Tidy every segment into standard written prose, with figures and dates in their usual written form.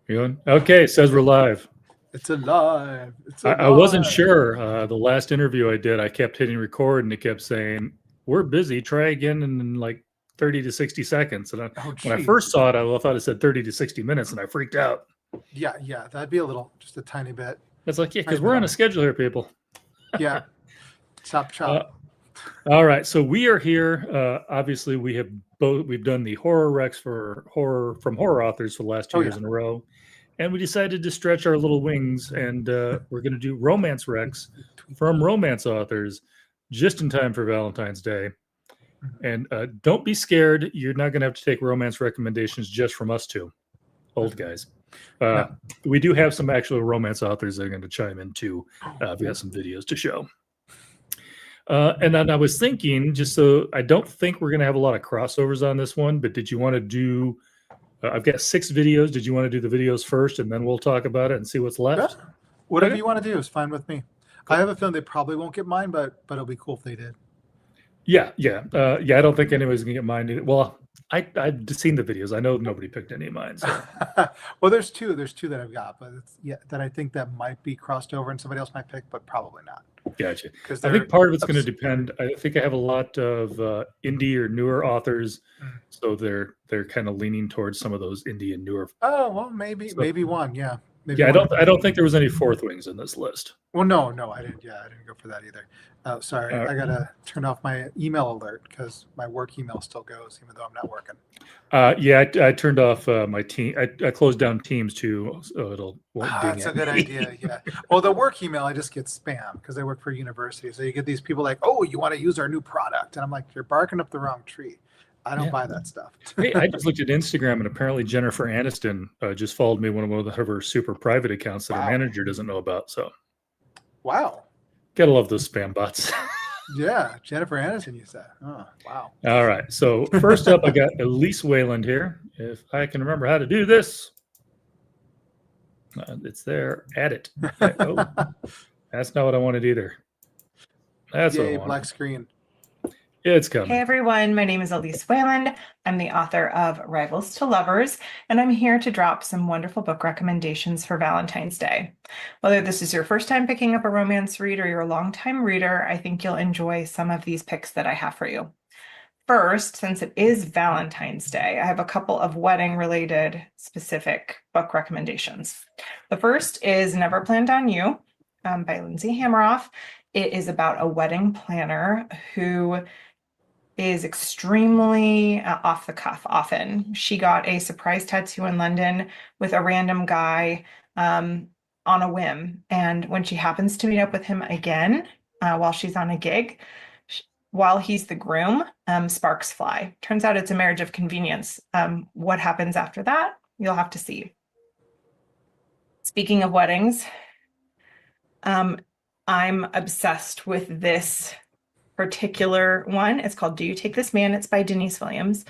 You on? Okay, it says we're live. It's alive. It's alive. I wasn't sure. The last interview I did, I kept hitting record and it kept saying, "We're busy. Try again in like 30 to 60 seconds." And when I first saw it, I thought it said 30 to 60 minutes and I freaked out. Yeah, that'd be just a tiny bit. It's like, yeah, because we're on a schedule here, people. Yeah. Chop. All right, so we are here. Obviously, we've done the horror recs from horror authors for the last 2 years in a row, and we decided to stretch our little wings, and we're going to do romance recs from romance authors just in time for Valentine's Day. And don't be scared; you're not going to have to take romance recommendations just from us two old guys. We do have some actual romance authors that are going to chime in too. We have some videos to show. And then I was thinking, just so I don't think we're going to have a lot of crossovers on this one, but did you want to do, I've got 6 videos. Did you want to do the videos first and then we'll talk about it and see what's left? Yeah. Whatever you want to do is fine with me. Cool. I have a feeling they probably won't get mine, but it'll be cool if they did. Yeah. I don't think anybody's going to get mine either. Well, I've seen the videos. I know nobody picked any of mine. So. Well, there's two that I've got, but that I think that might be crossed over and somebody else might pick, but probably not. Gotcha. I think part of it's going to depend. I think I have a lot of indie or newer authors, so they're kind of leaning towards some of those indie and newer. Oh well, maybe one, yeah. Maybe one. I don't think there was any fourth wings in this list. Well, no, I didn't. Yeah, I didn't go for that either. Oh, sorry, I gotta turn off my email alert because my work email still goes even though I'm not working. I turned off my team. I closed down Teams too, so it'll. That's a good idea. Yeah. Well, the work email I just get spam because I work for a university, so you get these people like, "Oh, you want to use our new product?" And I'm like, "You're barking up the wrong tree. I don't buy that stuff." Hey, I just looked at Instagram and apparently Jennifer Aniston just followed me one of her super private accounts that her manager doesn't know about. So. Wow. Gotta love those spam bots. Yeah, Jennifer Aniston, you said. Oh, wow. All right. So first up, I got Elise Wayland here. If I can remember how to do this. It's there. Add it. Oh, that's not what I wanted either. That's what I wanted. Black screen. It's coming. Hey everyone, my name is Elise Wayland. I'm the author of Rivals to Lovers, and I'm here to drop some wonderful book recommendations for Valentine's Day. Whether this is your first time picking up a romance read or you're a longtime reader, I think you'll enjoy some of these picks that I have for you. First, since it is Valentine's Day, I have a couple of wedding-related specific book recommendations. The first is Never Planned on You by Lindsay Hammeroff. It is about a wedding planner who is extremely off the cuff often. She got a surprise tattoo in London with a random guy on a whim. And when she happens to meet up with him again while she's on a gig, while he's the groom, sparks fly. Turns out it's a marriage of convenience. What happens after that, you'll have to see. Speaking of weddings, I'm obsessed with this particular one. It's called Do You Take This Man? It's by Denise Williams.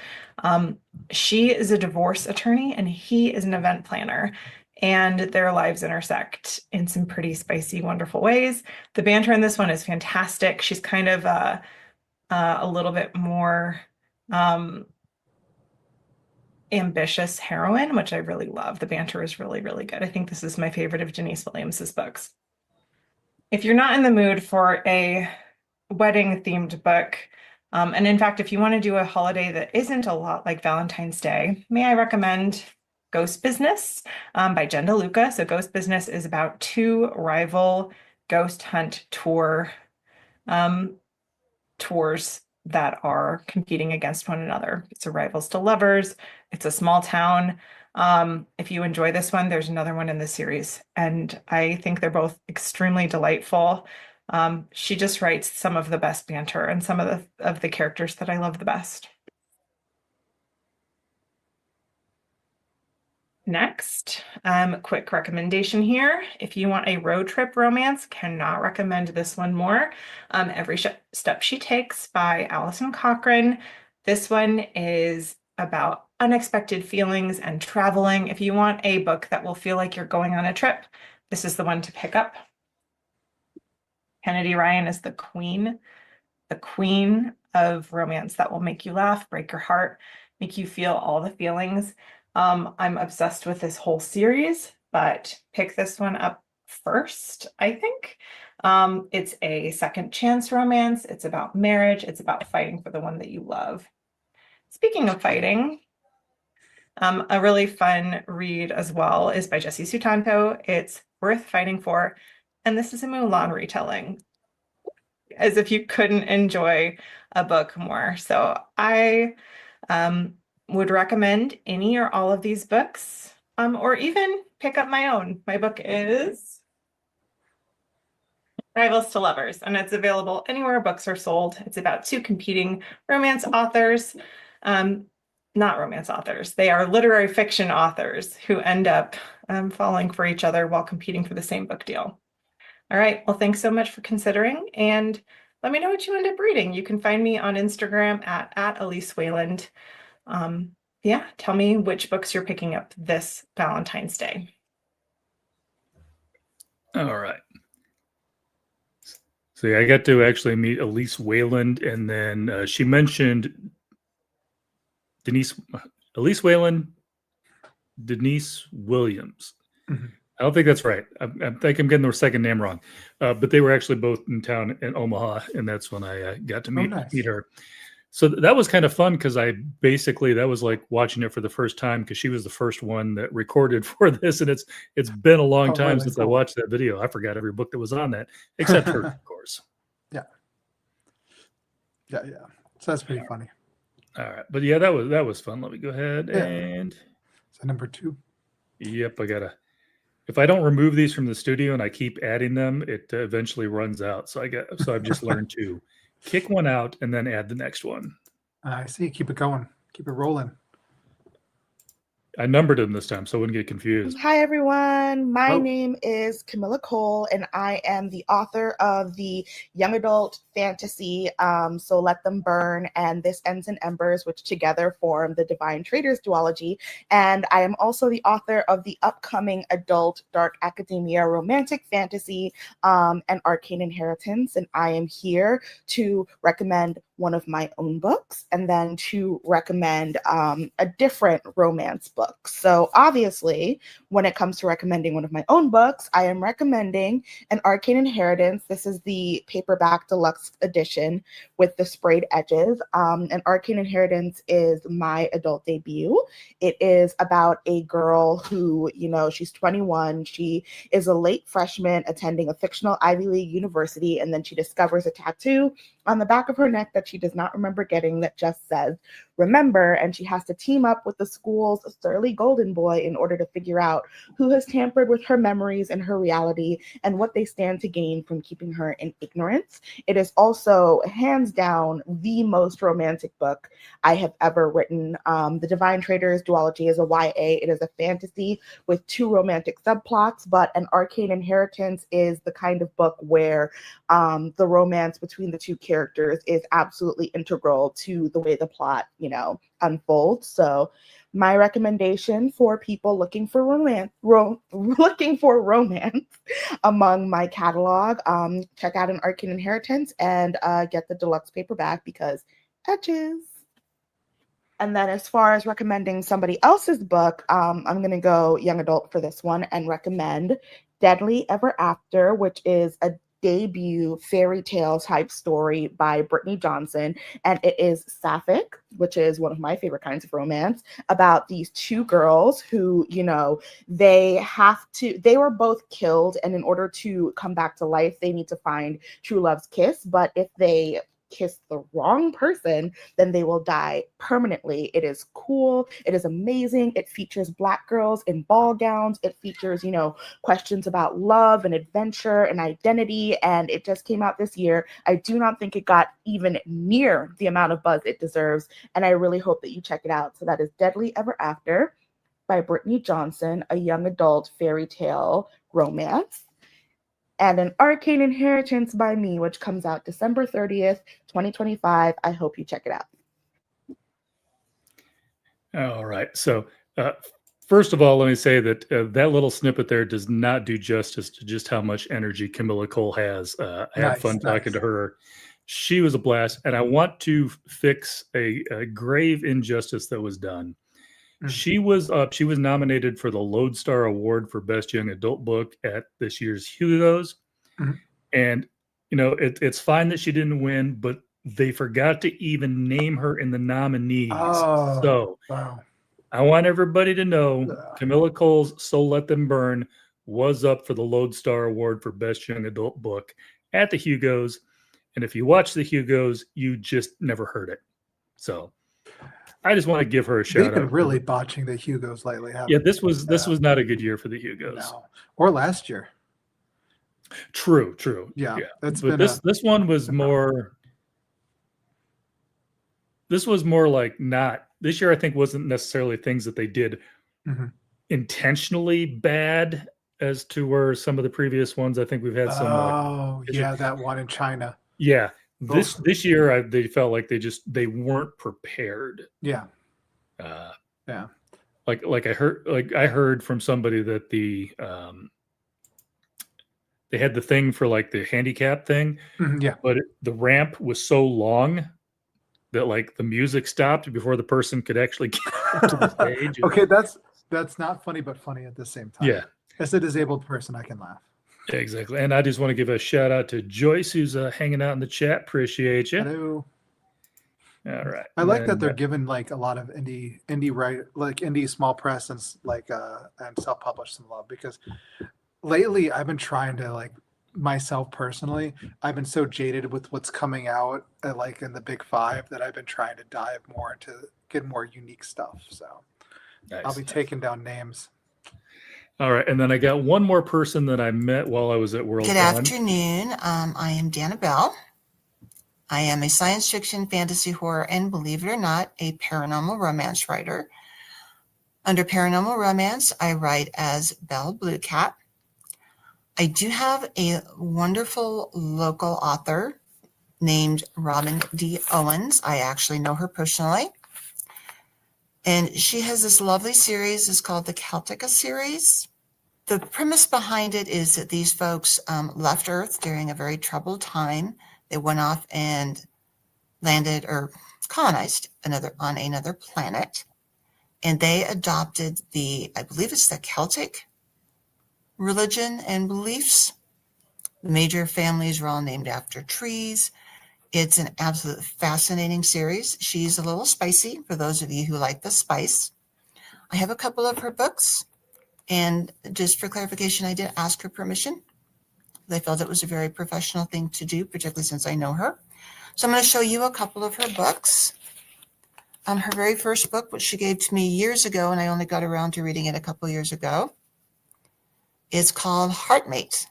She is a divorce attorney and he is an event planner, and their lives intersect in some pretty spicy, wonderful ways. The banter in this one is fantastic. She's kind of a little bit more ambitious heroine, which I really love. The banter is really, really good. I think this is my favorite of Denise Williams's books. If you're not in the mood for a wedding themed book, and in fact, if you want to do a holiday that isn't a lot like Valentine's Day, may I recommend Ghost Business by Jen DeLuca. So Ghost Business is about 2 rival ghost hunt tours that are competing against one another. It's a Rivals to Lovers. It's a small town. If you enjoy this one, there's another one in the series, and I think they're both extremely delightful. She just writes some of the best banter and some of the characters that I love the best. Next, quick recommendation here. If you want a road trip romance, cannot recommend this one more. Every Step She Takes by Allison Cochran. This one is about unexpected feelings and traveling. If you want a book that will feel like you're going on a trip, this is the one to pick up. Kennedy Ryan is the queen of romance that will make you laugh, break your heart, make you feel all the feelings. I'm obsessed with this whole series, but pick this one up first, I think. It's a second chance romance. It's about marriage. It's about fighting for the one that you love. Speaking of fighting, a really fun read as well is by Jessie Sutanto. It's Worth Fighting For, and this is a Mulan retelling, as if you couldn't enjoy a book more. So I would recommend any or all of these books, or even pick up my own. My book is Rivals to Lovers, and it's available anywhere books are sold. It's about two competing romance authors. Not romance authors. They are literary fiction authors who end up falling for each other while competing for the same book deal. All right. Well, thanks so much for considering, and let me know what you end up reading. You can find me on Instagram at Elise Wayland. Yeah, tell me which books you're picking up this Valentine's Day. All right. So yeah, I got to actually meet Elise Wayland, and then she mentioned Elise Wayland, Denise Williams. Mm-hmm. I don't think that's right. I think I'm getting their second name wrong. But they were actually both in town in Omaha, and that's when I got to meet her. So that was kind of fun because that was like watching it for the first time because she was the first one that recorded for this, and it's been a long time since I watched that video. I forgot every book that was on that, except her, of course. Yeah. So that's pretty funny. All right, but yeah, that was fun. Let me go ahead and so number 2. Yep, if I don't remove these from the studio and I keep adding them, it eventually runs out. So I've just learned to kick one out and then add the next one. I see. Keep it going. Keep it rolling. I numbered them this time so I wouldn't get confused. Hi, everyone. My name is Kamilah Cole, and I am the author of the young adult fantasy So Let Them Burn and This Ends in Embers, which together form the Divine Traders duology. And I am also the author of the upcoming adult dark academia romantic fantasy and Arcane Inheritance. And I am here to recommend one of my own books and then to recommend a different romance book. So obviously, when it comes to recommending one of my own books, I am recommending an Arcane Inheritance. This is the paperback deluxe edition with the sprayed edges. An Arcane Inheritance is my adult debut. It is about a girl who, she's 21. She is a late freshman attending a fictional Ivy League university, and then she discovers a tattoo on the back of her neck that she does not remember getting that just says remember, and she has to team up with the school's surly golden boy in order to figure out who has tampered with her memories and her reality and what they stand to gain from keeping her in ignorance. It is also hands down the most romantic book I have ever written. The Divine Traders duology is a YA. It is a fantasy with 2 romantic subplots, but an Arcane Inheritance is the kind of book where the romance between the 2 characters is absolutely integral to the way the plot, unfolds. So my recommendation for people looking for romance among my catalog, check out an Arcane Inheritance and get the deluxe paperback because edges. And then as far as recommending somebody else's book, I'm going to go young adult for this one and recommend Deadly Ever After, which is a debut fairy tale type story by Brittany Johnson, and it is sapphic, which is one of my favorite kinds of romance, about these 2 girls who, they were both killed, and in order to come back to life, they need to find true love's kiss, but if they kiss the wrong person, then they will die permanently. It is cool. It is amazing. It features Black girls in ball gowns. It features, questions about love and adventure and identity. And it just came out this year. I do not think it got even near the amount of buzz it deserves. And I really hope that you check it out. So that is Deadly Ever After by Brittany Johnson, a young adult fairy tale romance. And an Arcane Inheritance by me, which comes out December 30th, 2025. I hope you check it out. All right. So first of all, let me say that that little snippet there does not do justice to just how much energy Kamilah Cole has. I had fun talking to her. She was a blast. And I want to fix a grave injustice that was done. She was up. She was nominated for the Lodestar Award for Best Young Adult Book at this year's Hugos. Mhm. And, it's fine that she didn't win, but they forgot to even name her in the nominees. Oh, So wow. I want everybody to know Ugh. Kamilah Cole's So Let Them Burn was up for the Lodestar Award for Best Young Adult Book at the Hugos. And if you watch the Hugos, you just never heard it. So I just want to give her a shout They've been out. really botching the Hugos lately, haven't Yeah, they? this was not a good year for the Hugos. No. Or last year. True. Yeah, that's But been this one was more. This was more like not this year. I think wasn't necessarily things that they did Mhm. intentionally bad as to where some of the previous ones. I think we've had some. Oh, yeah, that one in China. Yeah, this year they felt like they weren't prepared. Yeah. Yeah, like I heard from somebody that they had the thing for like the handicap thing, Yeah. but the ramp was so long that like the music stopped before the person could actually get to the stage. Okay, that's not funny, but funny at the same time. Yeah. As a disabled person, I can laugh. Yeah, exactly. And I just want to give a shout out to Joyce, who's hanging out in the chat. Appreciate you. Hello. All right. I like that they're given like a lot of indie small press and and self-published some love, because lately I've been trying to like myself personally, I've been so jaded with what's coming out like in the big five that I've been trying to dive more into get more unique stuff. So nice. I'll be taking down names. All right. And then I got one more person that I met while I was at World Good afternoon. I am Dana Bell. I am a science fiction, fantasy, horror, and believe it or not, a paranormal romance writer. Under paranormal romance, I write as Belle Blue Cat. I do have a wonderful local author named Robin D. Owens. I actually know her personally. And she has this lovely series. It's called the Celtica series. The premise behind it is that these folks left Earth during a very troubled time. They went off and landed or colonized on another planet. And they adopted I believe it's the Celtic religion and beliefs. The major families were all named after trees. It's an absolutely fascinating series. She's a little spicy for those of you who like the spice. I have a couple of her books. And just for clarification, I did ask her permission. I felt it was a very professional thing to do, particularly since I know her. So I'm going to show you a couple of her books. Her very first book, which she gave to me years ago, and I only got around to reading it a couple years ago, is called Heartmate.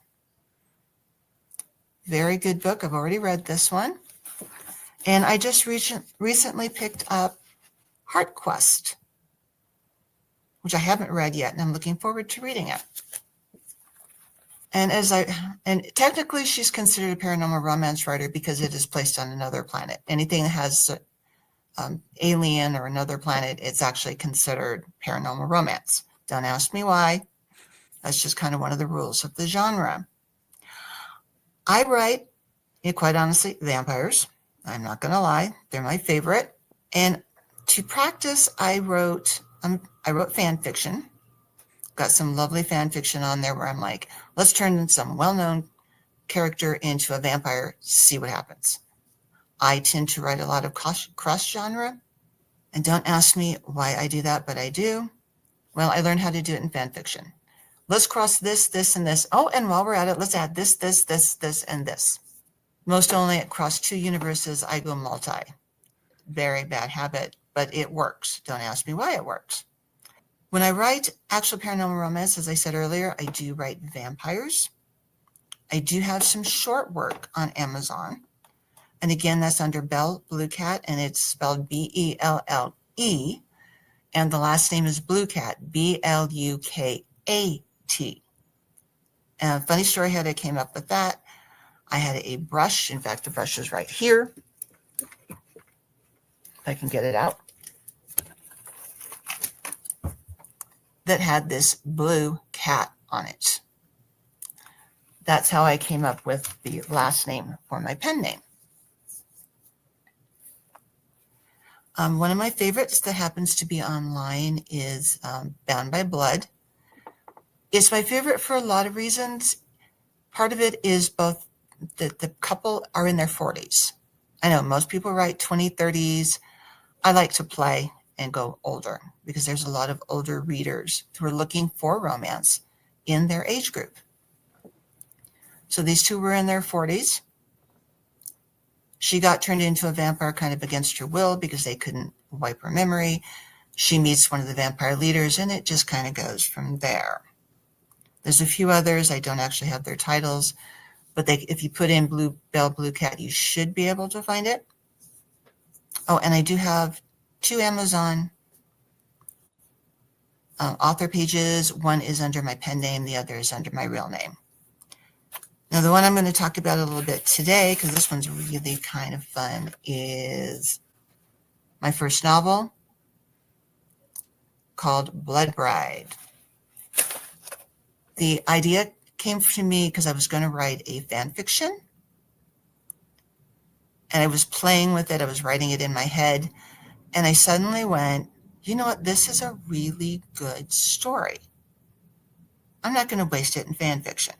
Very good book. I've already read this one. And I just recently picked up Heart Quest, which I haven't read yet, and I'm looking forward to reading it. And technically she's considered a paranormal romance writer because it is placed on another planet. Anything that has alien or another planet, it's actually considered paranormal romance. Don't ask me why. That's just kind of one of the rules of the genre. I write, quite honestly, vampires. I'm not going to lie. They're my favorite. And to practice, I wrote fan fiction. Got some lovely fan fiction on there where I'm like, let's turn some well-known character into a vampire, see what happens. I tend to write a lot of cross-genre. And don't ask me why I do that, but I do. Well, I learned how to do it in fan fiction. Let's cross this, this, and this. Oh, and while we're at it, let's add this, this, this, this, and this. Most only across 2 universes, I go multi. Very bad habit, but it works. Don't ask me why it works. When I write actual paranormal romance, as I said earlier, I do write vampires. I do have some short work on Amazon. And again, that's under Belle Blue Cat, and it's spelled B-E-L-L-E. And the last name is Blue Cat, B-L-U-K-A-T. And a funny story how I came up with that. I had a brush. In fact, the brush is right here. If I can get it out. That had this blue cat on it. That's how I came up with the last name for my pen name. One of my favorites that happens to be online is Bound by Blood. It's my favorite for a lot of reasons. Part of it is both the couple are in their 40s. I know most people write 20s, 30s. I like to play and go older because there's a lot of older readers who are looking for romance in their age group. So these two were in their 40s. She got turned into a vampire kind of against her will because they couldn't wipe her memory. She meets one of the vampire leaders, and it just kind of goes from there. There's a few others. I don't actually have their titles, but if you put in Blue Bell, Blue Cat, you should be able to find it. Oh, and I do have 2 Amazon author pages. One is under my pen name. The other is under my real name. Now, the one I'm going to talk about a little bit today, because this one's really kind of fun, is my first novel called Blood Bride. The idea came to me because I was going to write a fan fiction, and I was playing with it. I was writing it in my head, and I suddenly went, you know what? This is a really good story. I'm not going to waste it in fan fiction.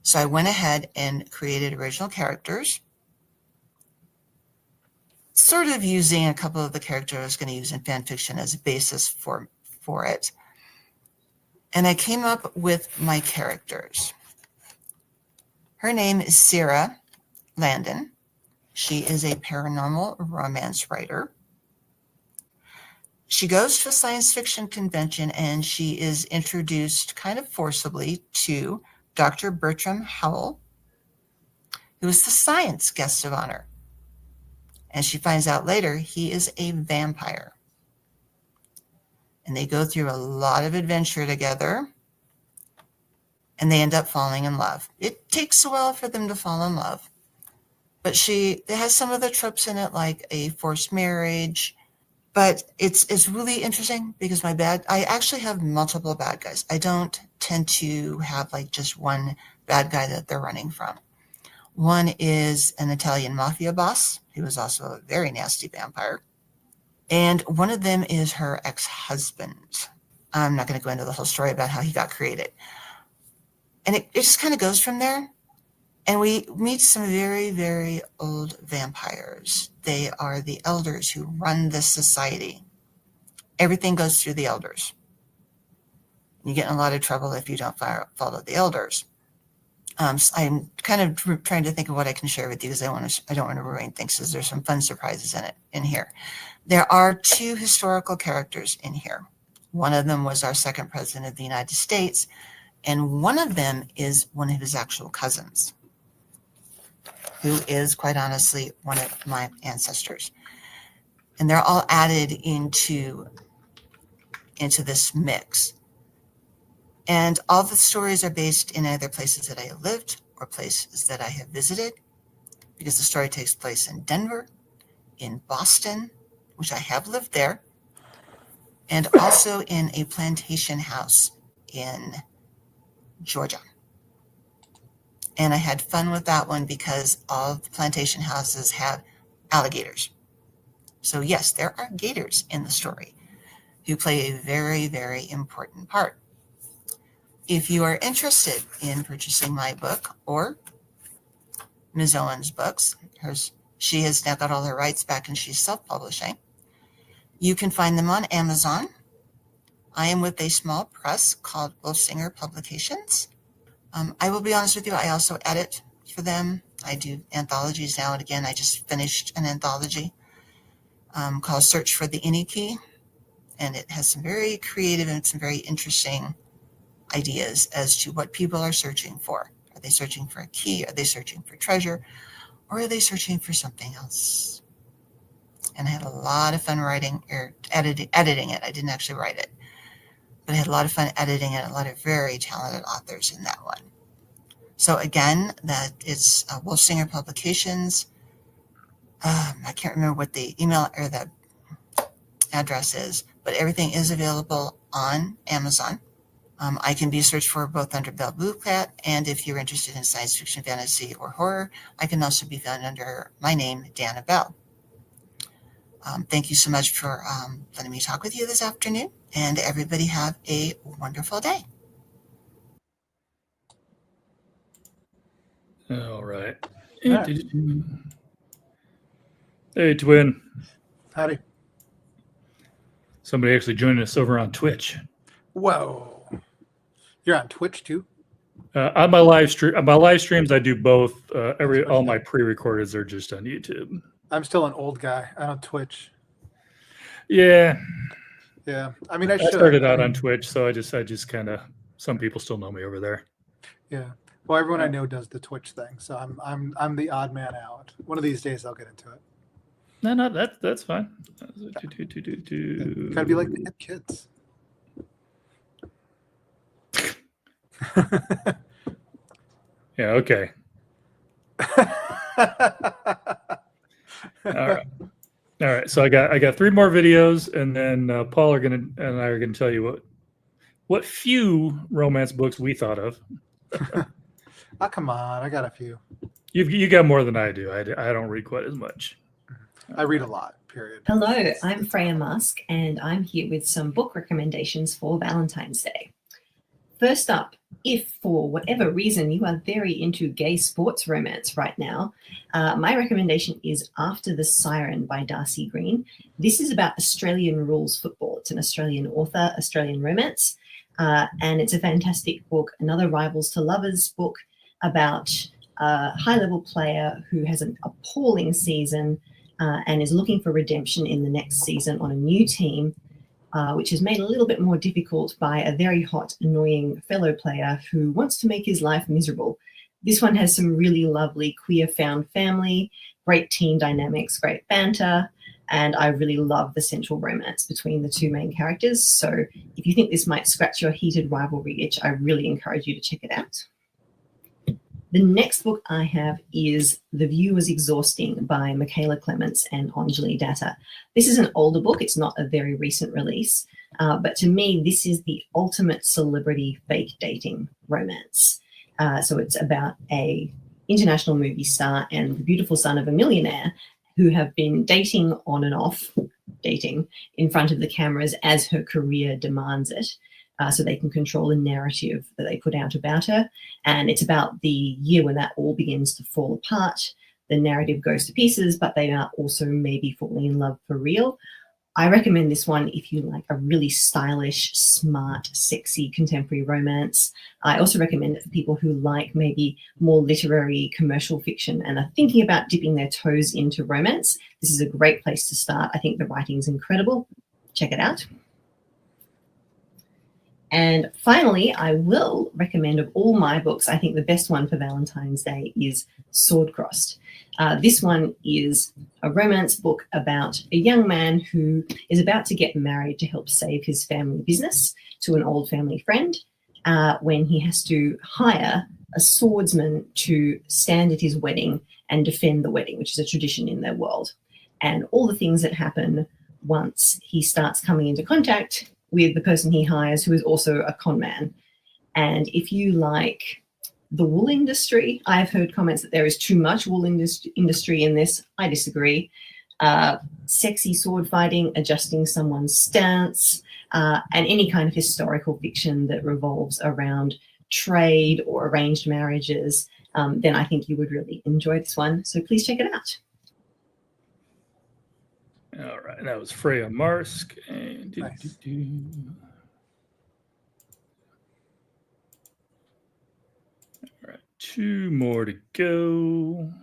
So I went ahead and created original characters, sort of using a couple of the characters I was going to use in fan fiction as a basis for it. And I came up with my characters. Her name is Sarah Landon. She is a paranormal romance writer. She goes to a science fiction convention and she is introduced kind of forcibly to Dr. Bertram Howell, who is the science guest of honor. And she finds out later he is a vampire. And they go through a lot of adventure together, and they end up falling in love. It takes a while for them to fall in love, but it has some of the tropes in it, like a forced marriage. But it's really interesting because I actually have multiple bad guys. I don't tend to have like just one bad guy that they're running from. One is an Italian mafia boss who is also a very nasty vampire. And one of them is her ex-husband. I'm not going to go into the whole story about how he got created. And it just kind of goes from there. And we meet some very, very old vampires. They are the elders who run this society. Everything goes through the elders. You get in a lot of trouble if you don't follow the elders. So I'm kind of trying to think of what I can share with you because I don't want to ruin things because there's some fun surprises in here. There are 2 historical characters in here. One of them was our second president of the United States, and one of them is one of his actual cousins, who is, quite honestly, one of my ancestors. And they're all added into this mix. And all the stories are based in either places that I have lived or places that I have visited, because the story takes place in Denver, in Boston, which I have lived there, and also in a plantation house in Georgia. And I had fun with that one because all the plantation houses have alligators. So yes, there are gators in the story who play a very, very important part. If you are interested in purchasing my book or Ms. Owen's books, she has now got all her rights back and she's self-publishing. You can find them on Amazon. I am with a small press called Wolfsinger Publications. I will be honest with you, I also edit for them. I do anthologies now and again. I just finished an anthology called Search for the Any Key, and it has some very creative and some very interesting ideas as to what people are searching for. Are they searching for a key? Are they searching for treasure? Or are they searching for something else? And I had a lot of fun writing or editing it. I didn't actually write it, but I had a lot of fun editing it. A lot of very talented authors in that one. So again, that it's Wolfsinger Publications. I can't remember what the email or the address is, but everything is available on Amazon. I can be searched for both under Bell Blue Cat, and if you're interested in science fiction, fantasy, or horror, I can also be found under my name, Dana Bell. Thank you so much for letting me talk with you this afternoon, and everybody have a wonderful day. All right. All right. Hey, Twin. Howdy. Somebody actually joined us over on Twitch. Whoa. You're on Twitch too? On my live streams, I do both. All my pre-recordeds are just on YouTube. I'm still an old guy. I don't Twitch. Yeah. Yeah. I mean, I started out on Twitch, so I just kind of, some people still know me over there. Yeah. Well, everyone I know does the Twitch thing, so I'm the odd man out. One of these days I'll get into it. No, that's fine. Gotta be like the hip kids. Yeah, okay. All right. So I got 3 more videos, and then Paul and I are gonna tell you what few romance books we thought of. Oh, come on, I got a few. You got more than I do. I don't read quite as much. I read a lot. Period. Hello, I'm Freya Marske, and I'm here with some book recommendations for Valentine's Day. First up, if for whatever reason you are very into gay sports romance right now, my recommendation is After the Siren by Darcy Green. This is about Australian rules football. It's an Australian author, Australian romance, and it's a fantastic book. Another Rivals to Lovers book about a high-level player who has an appalling season and is looking for redemption in the next season on a new team, which is made a little bit more difficult by a very hot, annoying fellow player who wants to make his life miserable. This one has some really lovely queer found family, great team dynamics, great banter, and I really love the central romance between the 2 main characters. So if you think this might scratch your heated rivalry itch, I really encourage you to check it out. The next book I have is The View Was Exhausting by Michaela Clements and Anjali Datta. This is an older book. It's not a very recent release. But to me, this is the ultimate celebrity fake dating romance. So it's about a international movie star and the beautiful son of a millionaire who have been dating on and off, dating in front of the cameras as her career demands it. So they can control the narrative that they put out about her. And it's about the year when that all begins to fall apart. The narrative goes to pieces, but they are also maybe falling in love for real. I recommend this one if you like a really stylish, smart, sexy contemporary romance. I also recommend it for people who like maybe more literary commercial fiction and are thinking about dipping their toes into romance. This is a great place to start. I think the writing is incredible. Check it out. And finally, I will recommend of all my books, I think the best one for Valentine's Day is Sword Crossed. This one is a romance book about a young man who is about to get married to help save his family business to an old family friend when he has to hire a swordsman to stand at his wedding and defend the wedding, which is a tradition in their world. And all the things that happen once he starts coming into contact with the person he hires, who is also a con man. And if you like the wool industry, I've heard comments that there is too much wool industry in this. I disagree. Sexy sword fighting, adjusting someone's stance, and any kind of historical fiction that revolves around trade or arranged marriages, then I think you would really enjoy this one. So please check it out. All right, that was Freya Marske. And Nice. All right, 2 more to go.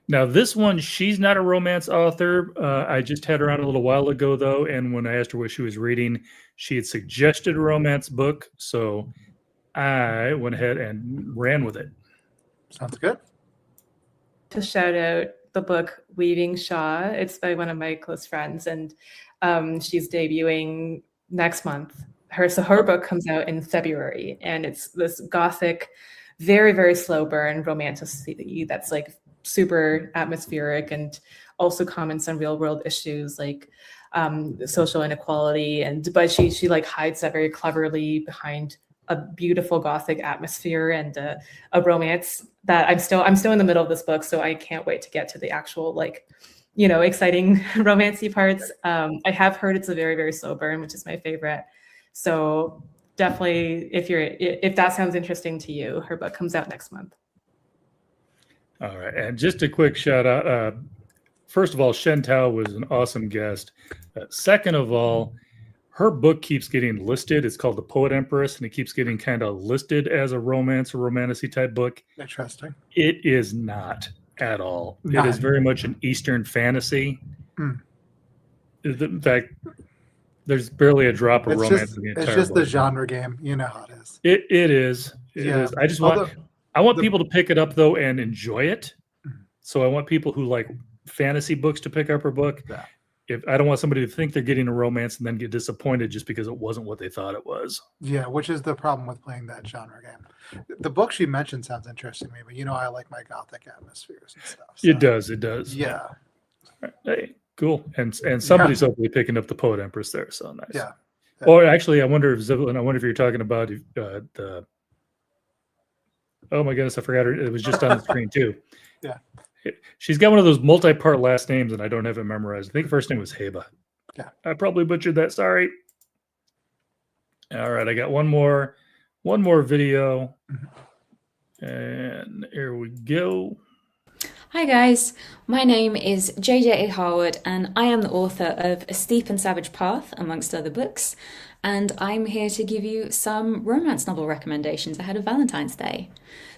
Now, this one, she's not a romance author. I just had her on a little while ago, though, and when I asked her what she was reading, she had suggested a romance book, so I went ahead and ran with it. Sounds good. To shout out the book Weaving Shaw. It's by one of my close friends, and she's debuting next month. Her book comes out in February, and it's this gothic, very, very slow burn romanticity that's like super atmospheric and also comments on real world issues like social inequality. But she like hides that very cleverly behind a beautiful gothic atmosphere and a romance that I'm still in the middle of this book, so I can't wait to get to the actual like exciting romancy parts. I have heard it's a very, very slow burn, which is my favorite. So definitely, if that sounds interesting to you, her book comes out next month. All right, and just a quick shout out. First of all, Shen Tao was an awesome guest. Second of all, her book keeps getting listed. It's called The Poet Empress, and it keeps getting kind of listed as a romance or romantasy type book. Interesting. It is not at all. Not. It is very much an Eastern fantasy. In fact, there's barely a drop of romance in the entire It's just book. the genre game. You know how it is. It is. It is. I just want people to pick it up though and enjoy it. So I want people who like fantasy books to pick up her book. Yeah. If I don't want somebody to think they're getting a romance and then get disappointed just because it wasn't what they thought it was. Yeah, which is the problem with playing that genre game. The book she mentioned sounds interesting to me, but I like my gothic atmospheres and stuff. So. It does. It does. Yeah. Hey, cool. And somebody's hopefully picking up The Poet Empress there. So nice. Yeah. Or actually, I wonder if you're talking about the. Oh my goodness, I forgot her. It was just on the screen too. Yeah. She's got one of those multi-part last names, and I don't have it memorized. I think the first name was Heba. Yeah. I probably butchered that. Sorry. All right, I got one more video, and here we go. Hi guys, my name is JJA Harwood, and I am the author of A Steep and Savage Path, amongst other books, and I'm here to give you some romance novel recommendations ahead of Valentine's Day.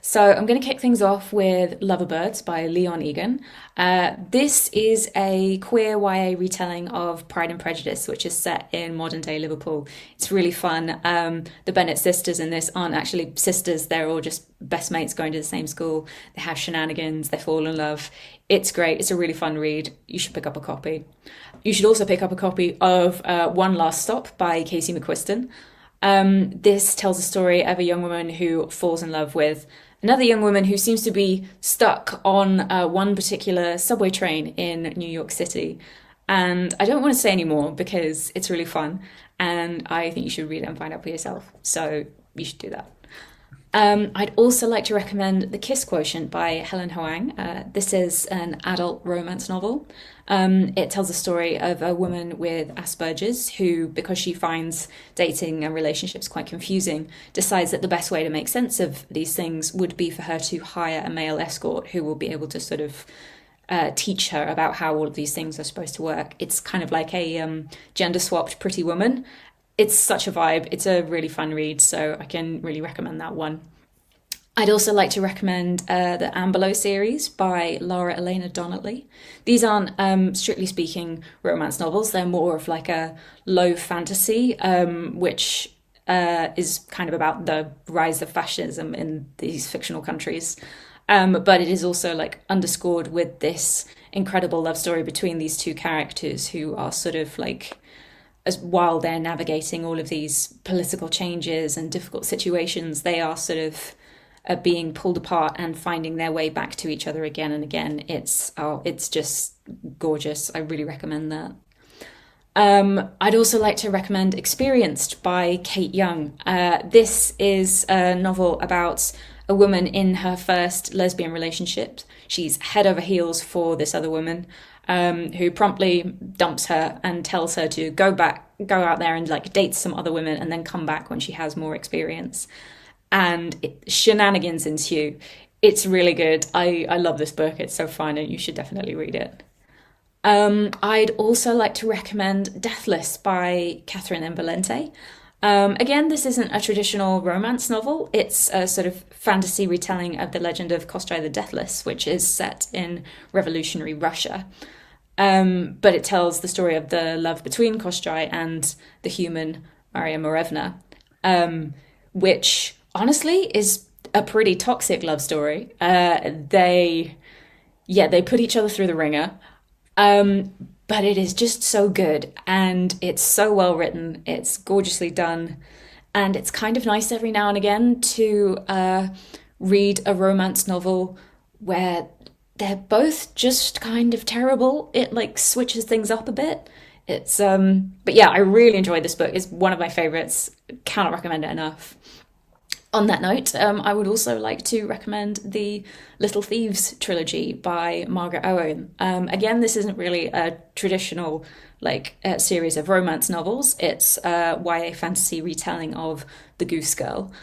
So I'm going to kick things off with Loverbirds by Leon Egan. This is a queer YA retelling of Pride and Prejudice, which is set in modern day Liverpool. It's really fun. The Bennett sisters in this aren't actually sisters, they're all just best mates going to the same school. They have shenanigans, they fall in love. It's great. It's a really fun read. You should pick up a copy. You should also pick up a copy of One Last Stop by Casey McQuiston. This tells a story of a young woman who falls in love with another young woman who seems to be stuck on one particular subway train in New York City. And I don't want to say any more because it's really fun, and I think you should read it and find out for yourself. So you should do that. I'd also like to recommend The Kiss Quotient by Helen Hoang. This is an adult romance novel. It tells a story of a woman with Asperger's who, because she finds dating and relationships quite confusing, decides that the best way to make sense of these things would be for her to hire a male escort who will be able to sort of teach her about how all of these things are supposed to work. It's kind of like a gender-swapped Pretty Woman. It's such a vibe. It's a really fun read, so I can really recommend that one. I'd also like to recommend the Amberlow series by Laura Elena Donnelly. These aren't, strictly speaking, romance novels. They're more of like a low fantasy, which is kind of about the rise of fascism in these fictional countries. But it is also like underscored with this incredible love story between these two characters who are sort of like, while they're navigating all of these political changes and difficult situations, they are sort of being pulled apart and finding their way back to each other again and again. It's just gorgeous. I really recommend that. I'd also like to recommend Experienced by Kate Young. This is a novel about a woman in her first lesbian relationship. She's head over heels for this other woman, who promptly dumps her and tells her to go out there and like date some other women and then come back when she has more experience. And shenanigans ensue. It's really good. I love this book. It's so fun, and you should definitely read it. I'd also like to recommend Deathless by Catherine M. Valente. Again, this isn't a traditional romance novel. It's a sort of fantasy retelling of the legend of Koschei the Deathless, which is set in revolutionary Russia. But it tells the story of the love between Koschei and the human Maria Morevna, which honestly is a pretty toxic love story. They put each other through the ringer. But it is just so good, and it's so well written. It's gorgeously done, and it's kind of nice every now and again to read a romance novel where they're both just kind of terrible. It like switches things up a bit. It's but yeah, I really enjoyed this book. It's one of my favorites. Cannot recommend it enough. On that note, I would also like to recommend the Little Thieves trilogy by Margaret Owen. Again, this isn't really a traditional series of romance novels. It's a YA fantasy retelling of The Goose Girl.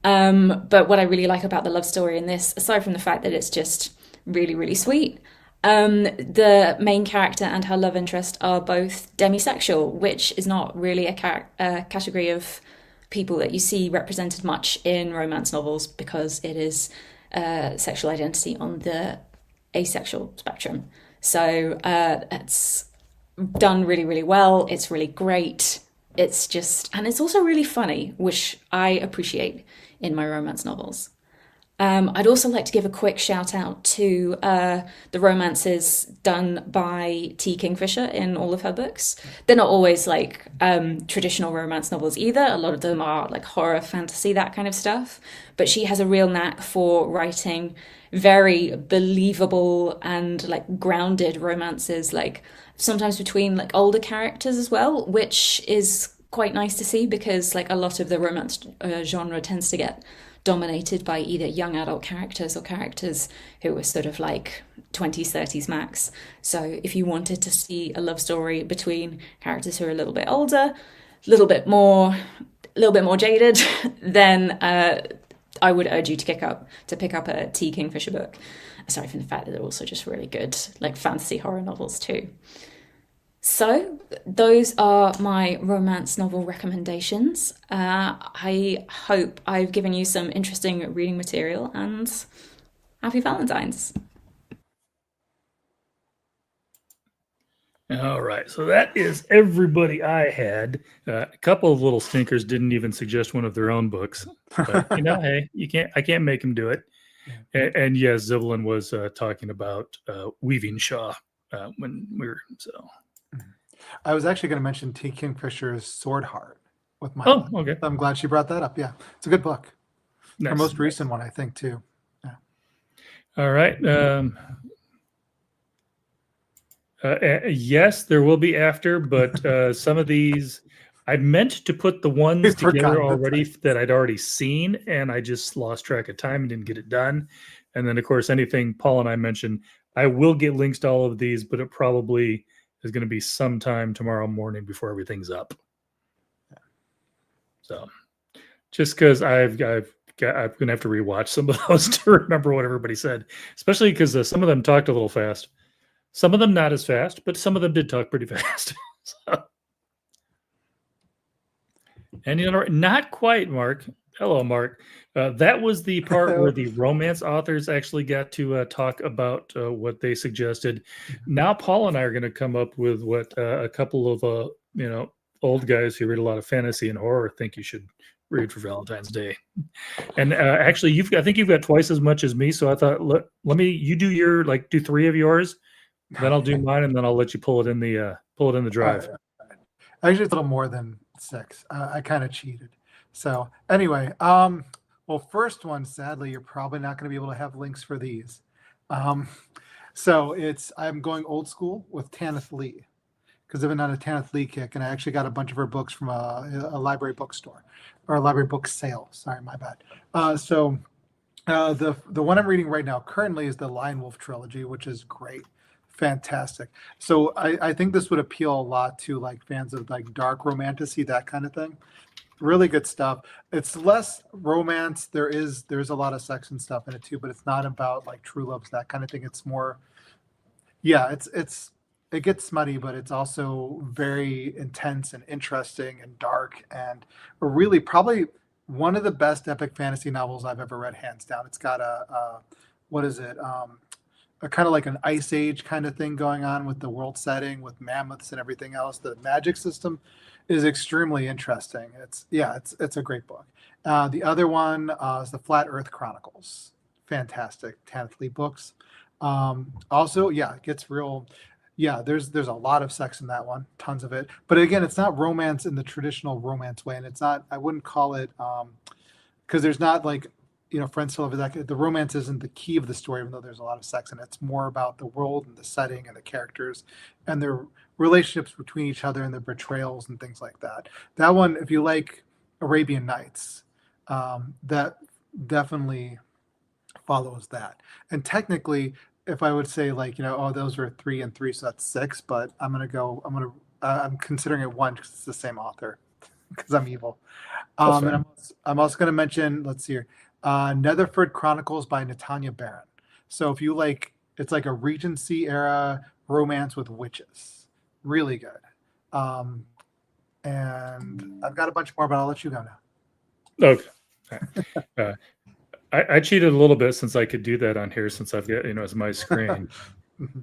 But what I really like about the love story in this, aside from the fact that it's just really, really sweet, the main character and her love interest are both demisexual, which is not really a category of people that you see represented much in romance novels because it is sexual identity on the asexual spectrum. So it's done really, really well. It's really great. And it's also really funny, which I appreciate in my romance novels. I'd also like to give a quick shout out to the romances done by T. Kingfisher in all of her books. They're not always traditional romance novels either. A lot of them are horror, fantasy, that kind of stuff. But she has a real knack for writing very believable and grounded romances, sometimes between older characters as well, which is quite nice to see because a lot of the romance genre tends to get dominated by either young adult characters or characters who were sort of 20s, 30s max. So if you wanted to see a love story between characters who are a little bit older, a little bit more jaded, then I would urge you to pick up a T. Kingfisher book. Aside from the fact that they're also just really good, fantasy horror novels too. So those are my romance novel recommendations. I hope I've given you some interesting reading material, and happy Valentine's. All right, so that is everybody I had. A couple of little stinkers didn't even suggest one of their own books, but hey, I can't make them do it. And yes, Zivlin was talking about Weaving Shaw when we were so. I was actually going to mention T. Kingfisher's Sword Heart with my. Oh, okay. I'm glad she brought that up. Yeah, it's a good book. Nice. Her most recent one, I think, too. Yeah. All right. Yes, there will be after, but some of these I meant to put the ones together already that I'd already seen, and I just lost track of time and didn't get it done. And then, of course, anything Paul and I mentioned, I will get links to all of these, but it probably is going to be sometime tomorrow morning before everything's up. So, just because I'm going to have to rewatch some of those to remember what everybody said, especially because some of them talked a little fast. Some of them not as fast, but some of them did talk pretty fast. And not quite, Mark. Hello, Mark. That was the part where the romance authors actually got to talk about what they suggested. Now, Paul and I are going to come up with what a couple of old guys who read a lot of fantasy and horror think you should read for Valentine's Day. And actually, I think you've got twice as much as me. So I thought, you do your do three of yours, then I'll do mine, and then I'll let you pull it in the drive. Actually, it's a little more than 6. I kind of cheated. So anyway, well, first one, sadly, you're probably not going to be able to have links for these. So I'm going old school with Tanith Lee because I've been on a Tanith Lee kick, and I actually got a bunch of her books from a library bookstore or a library book sale. Sorry, my bad. So the one I'm reading right now currently is the Lion Wolf trilogy, which is great. Fantastic. So I think this would appeal a lot to fans of dark romantasy, that kind of thing. Really good stuff. It's less romance. There's a lot of sex and stuff in it too, but it's not about true loves, that kind of thing. It's more, it gets smutty, but it's also very intense and interesting and dark, and really probably one of the best epic fantasy novels I've ever read, hands down. It's got a kind of like an ice age kind of thing going on with the world setting with mammoths and everything else. The magic system is extremely interesting. It's a great book. The other one is the Flat Earth Chronicles. Fantastic Tanith Lee books. Also, it gets real. There's a lot of sex in that one, tons of it. But again, it's not romance in the traditional romance way, and it's not. I wouldn't call it because there's not friends still over that. The romance isn't the key of the story, even though there's a lot of sex in it. It's more about the world and the setting and the characters and their relationships between each other and their betrayals and things like that. That one, if you like Arabian Nights, that definitely follows that. And technically, if I would say like, oh, those were 3 and 3, so that's 6, but I'm considering it 1 because it's the same author because I'm evil. And I'm also going to mention, let's see here, Netherford Chronicles by Natanya Barron. So if you like, it's like a Regency era romance with witches. Really good. And I've got a bunch more, but I'll let you go now. Okay. I cheated a little bit since I could do that on here since I've got, as my screen.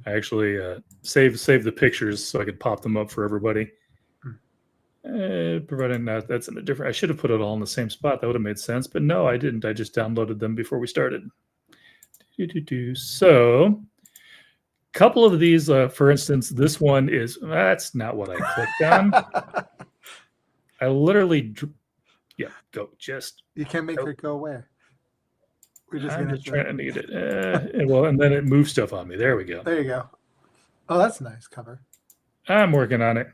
I actually saved the pictures so I could pop them up for everybody. Providing that's in a different, I should have put it all in the same spot. That would have made sense, but no, I didn't. I just downloaded them before we started. So, a couple of these, for instance, this one is, that's not what I clicked on. I literally, go. Just you can't make it go away. I'm just trying to get it. Well, and then it moves stuff on me. There we go. There you go. Oh, that's a nice cover. I'm working on it.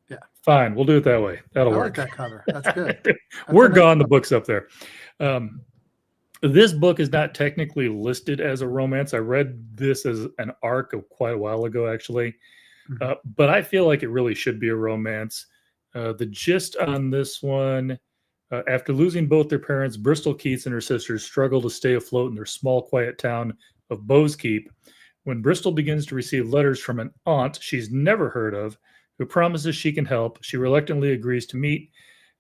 Yeah. Fine. We'll do it that way. That'll work. I like that cover. That's good. We're gone. The book's up there. This book is not technically listed as a romance. I read this as an arc of quite a while ago, actually. But I feel like it really should be a romance. The gist on this one, after losing both their parents, Bristol Keats and her sisters struggle to stay afloat in their small, quiet town of Bowes Keep. When Bristol begins to receive letters from an aunt she's never heard of, who promises she can help, she reluctantly agrees to meet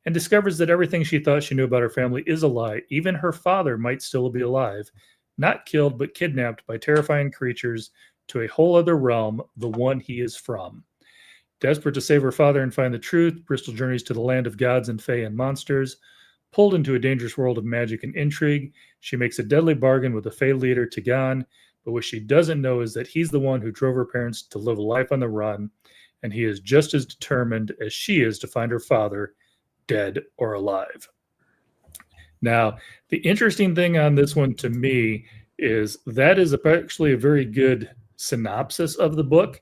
and discovers that everything she thought she knew about her family is a lie. Even her father might still be alive, not killed, but kidnapped by terrifying creatures to a whole other realm, the one he is from. Desperate to save her father and find the truth, Bristol journeys to the land of gods and fae and monsters. Pulled into a dangerous world of magic and intrigue, she makes a deadly bargain with the fae leader, Tagan, but what she doesn't know is that he's the one who drove her parents to live a life on the run, and he is just as determined as she is to find her father, dead or alive. Now, the interesting thing on this one to me is that is actually a very good synopsis of the book,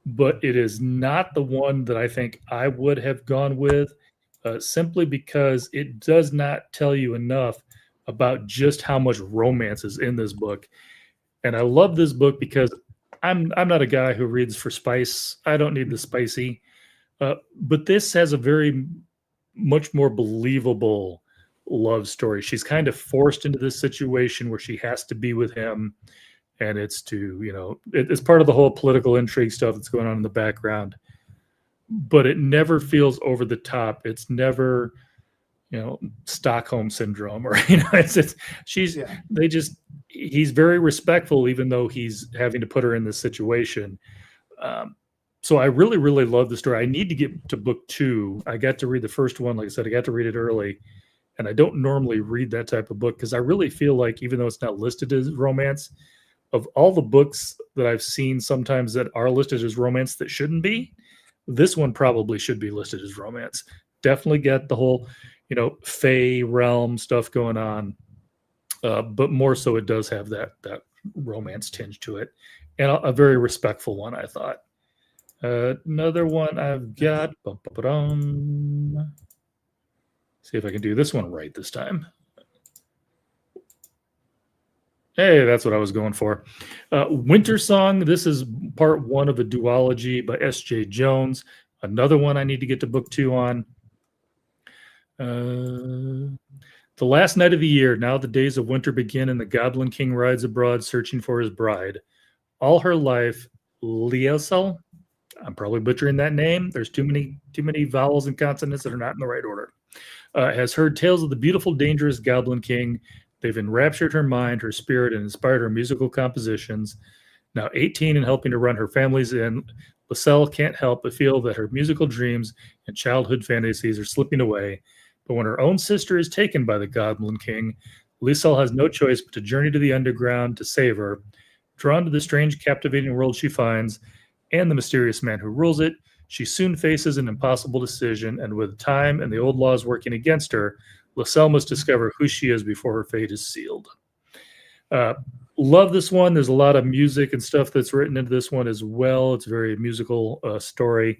but it is not the one that I think I would have gone with, simply because it does not tell you enough about just how much romance is in this book. And I love this book because I'm not a guy who reads for spice. I don't need the spicy. But this has a very much more believable love story. She's kind of forced into this situation where she has to be with him. And it's it's part of the whole political intrigue stuff that's going on in the background. But it never feels over the top. It's never, Stockholm syndrome or, he's very respectful, even though he's having to put her in this situation. So I really, really love the story. I need to get to book 2. I got to read the first one. Like I said, I got to read it early. And I don't normally read that type of book because I really feel like, even though it's not listed as romance, of all the books that I've seen sometimes that are listed as romance that shouldn't be, this one probably should be listed as romance. Definitely get the whole, fae realm stuff going on. But more so it does have that romance tinge to it. And a very respectful one, I thought. Another one I've got. See if I can do this one right this time. Hey, that's what I was going for. Winter Song. This is part 1 of a duology by S.J. Jones. Another one I need to get to book 2 on. The last night of the year, now the days of winter begin, and the Goblin King rides abroad searching for his bride. All her life, Liesel, I'm probably butchering that name. There's too many vowels and consonants that are not in the right order. Has heard tales of the beautiful, dangerous Goblin King. They've enraptured her mind, her spirit, and inspired her musical compositions. Now 18 and helping to run her family's inn, Liesel can't help but feel that her musical dreams and childhood fantasies are slipping away. But when her own sister is taken by the Goblin King, Liesel has no choice but to journey to the underground to save her. Drawn to the strange, captivating world she finds and the mysterious man who rules it, she soon faces an impossible decision, and with time and the old laws working against her, Liesel must discover who she is before her fate is sealed. Love this one. There's a lot of music and stuff that's written into this one as well. It's a very musical story.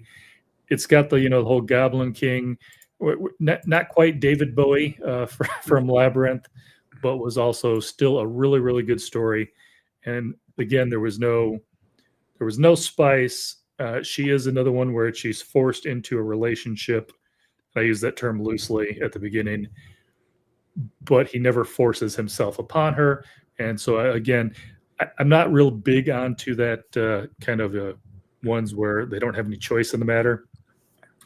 It's got the whole Goblin King not quite David Bowie from Labyrinth, but was also still a really, really good story. And again, there was no spice. She is another one where she's forced into a relationship. I use that term loosely at the beginning, but he never forces himself upon her. And so again, I'm not real big onto that kind of ones where they don't have any choice in the matter.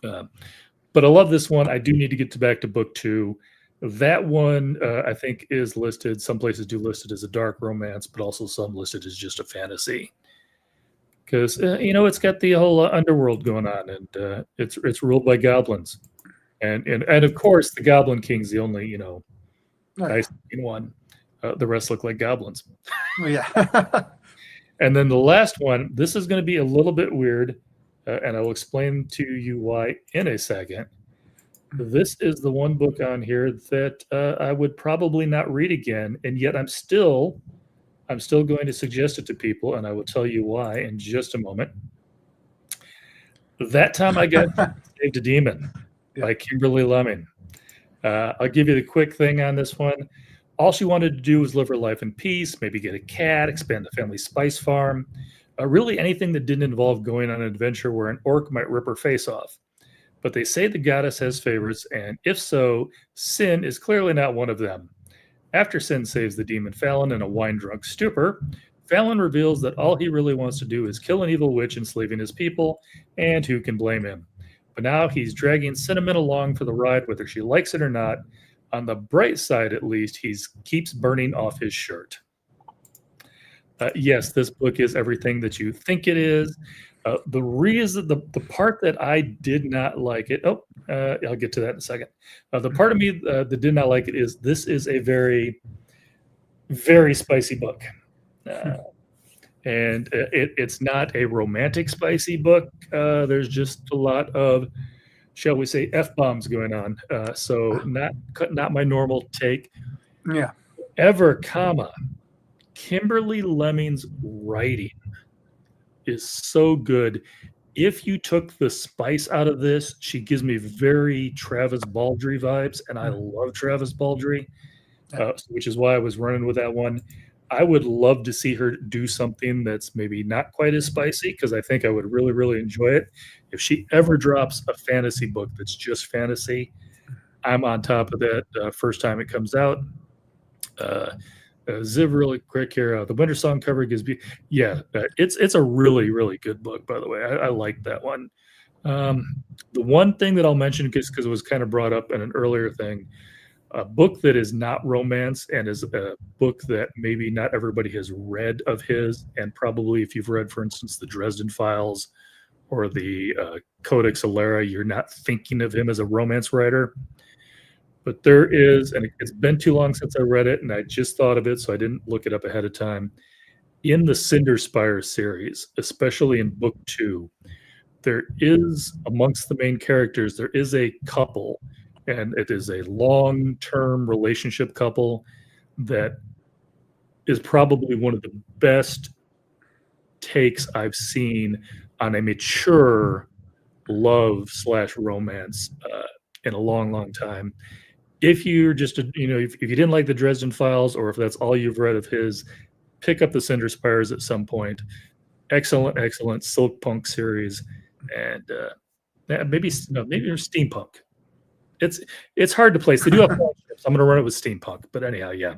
But I love this one. I do need to get back to book 2. That one, I think, is listed. Some places do list it as a dark romance, but also some listed as just a fantasy. Because it's got the whole underworld going on, and it's ruled by goblins, and of course the Goblin King's the only nice one. The rest look like goblins. Oh, yeah. And then the last one. This is going to be a little bit weird, and I will explain to you why in a second. This is the one book on here that I would probably not read again, and yet I'm still going to suggest it to people, and I will tell you why in just a moment. That Time I Got Saved a Demon by Kimberly Lemming. I'll give you the quick thing on this one. All she wanted to do was live her life in peace, maybe get a cat, expand the family spice farm. Really anything that didn't involve going on an adventure where an orc might rip her face off. But they say the goddess has favorites, and if so, Sin is clearly not one of them. After Sin saves the demon Fallon in a wine-drunk stupor, Fallon reveals that all he really wants to do is kill an evil witch enslaving his people, and who can blame him? But now he's dragging Cinnamon along for the ride, whether she likes it or not. On the bright side, at least, he keeps burning off his shirt. Yes, this book is everything that you think it is. The reason, the part that I did not like it, I'll get to that in a second. The part of me that did not like it is this is a very, very spicy book. And it's not a romantic spicy book. There's just a lot of, shall we say, F-bombs going on. So not my normal take. Yeah. Kimberly Lemming's writing is so good. If you took the spice out of this, she gives me very Travis Baldry vibes, and I love Travis Baldry, which is why I was running with that one. I would love to see her do something that's maybe not quite as spicy, because I think I would really, really enjoy it. If she ever drops a fantasy book that's just fantasy, I'm on top of that first time it comes out. Ziv, really quick here. The Winter Song cover gives me, it's a really, really good book, by the way. I like that one. The one thing that I'll mention, because it was kind of brought up in an earlier thing, a book that is not romance and is a book that maybe not everybody has read of his, and probably if you've read, for instance, the Dresden Files or the Codex Alera, you're not thinking of him as a romance writer. But there is, and it's been too long since I read it, and I just thought of it, so I didn't look it up ahead of time. In the Cinderspire series, especially in book 2, there is, amongst the main characters, there is a couple, and it is a long-term relationship couple that is probably one of the best takes I've seen on a mature love/romance in a long, long time. If you're just, if you didn't like the Dresden Files, or if that's all you've read of his, pick up the Cinderspires at some point. Excellent, excellent silk punk series, and maybe steampunk. It's hard to place. They do have flagships. I'm going to run it with steampunk, but anyhow, yeah.